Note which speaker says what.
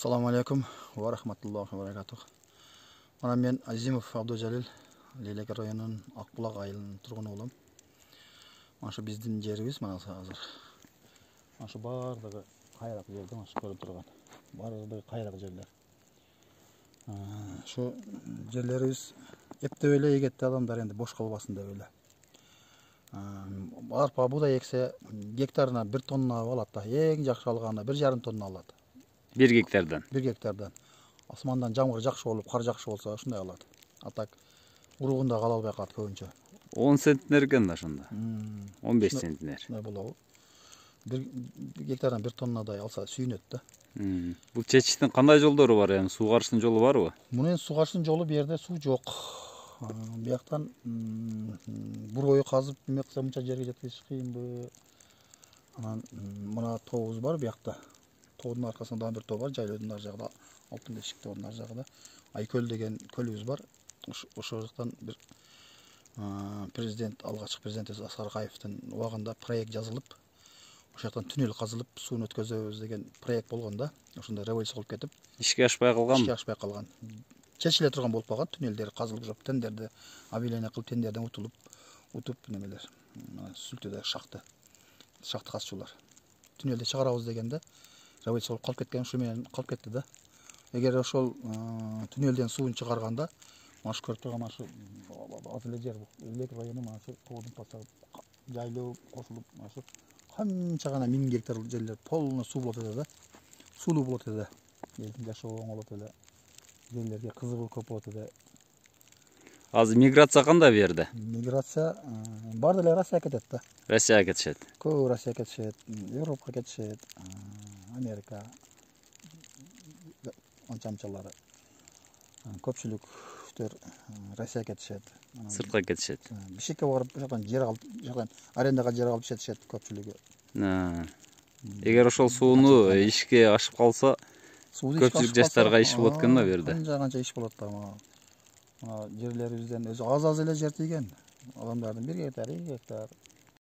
Speaker 1: Assalamu alaikum wa rahmatullahi wa barakatuh. Mana men Azimov Abdujалил, Leylek rayonunun Akbulak ayılının turgunu olam. Mana şu bizdin жерибиз mana hazır. Mana şu bardыгы kayrak жерде, mana şu көрүп турган. Bardыгы kayrak жерler. Şu жерlerибиz эптеп эле эгетти адамдар энди бош калбасын деп эле. Арпа будай эксе гектарына 1 тонна алат да, эң жакшы алганда 1,5 тонна алат.
Speaker 2: 1 гектардан.
Speaker 1: 1 гектардан. Асмандан жамгыр жакшы болуп, кар жакшы болсо ушундай алат. Атак уругунда кала албай калат көбүнчө.
Speaker 2: 10 центнер экен да ошондо. 15 центнер.
Speaker 1: Ушундай болобу. 1 гектардан 1 тоннадай алса сүйүнөт да.
Speaker 2: Бул чечиштин кандай жолдору бар? Эми суу карыштын жолу барбы?
Speaker 1: Мунун суу карыштын жолу бу жерде суу жок. Бияктан бургой казып эме кылса мынча жерге жеткизиш кыйынбы? Анан мына тообуз бар биякта. Тоодун аркасында дагы бир тоо бар, жайлоодун ар жагында, алтын бешик тоодун ар жагында. Айкөл деген көлүбүз бар. Ошол жактан бир президент, алгачкы президент Сарыкаевдин убагында проект жазылып, ошол жактан түнөл казылып, сууну өткөзөбүз деген проект болгон да. Ошондой революция болуп кетип,
Speaker 2: ишке ашпай калганбы?
Speaker 1: Ишке ашпай калган. Чечиле турган болуп калган, түнөлдөр казылып жоп, тендерди объявление кылып, тендерден утуп немелер. Сүлтөдө шахты казчулар. Түнөлдү чыгарабыз дегенде революция болуп калып кеткен, ушу менен калып кетти да. Эгер ошол түнөлдөн суун чыгарганда, mana şu көрүп турган mana şu азыр жер Leylek району mana şu тоодун патсагы жайлоо кошулуп, mana şu канча гана 1000 гектар жерлер полный суу болот эле да. Сулуу болот эле. Элдин жашоо оң болот эле. Жерлерге кызыгуу көп болот эле.
Speaker 2: Азыр миграция кандай бу жерде?
Speaker 1: Миграция бар деле Россияга кетет да.
Speaker 2: Россияга кетишет.
Speaker 1: Көп Россияга кетишет, Европага кетишет, Америка анча-мынчалары. Көпчүлүктөр Россияга кетишет.
Speaker 2: Сыртка кетишет.
Speaker 1: Бишкекке барып, жактан жер алып, жактан арендага жер алып жетишет көпчүлүгү.
Speaker 2: Эгер ошол сууну ишке ашып калса, көпчүлүк жаштарга иш болот экен да бу жерде.
Speaker 1: Канча иш болот да. Жерлерибизден өзү аз эле жер тийген. Адамдардын 1 гектар, 2 гектар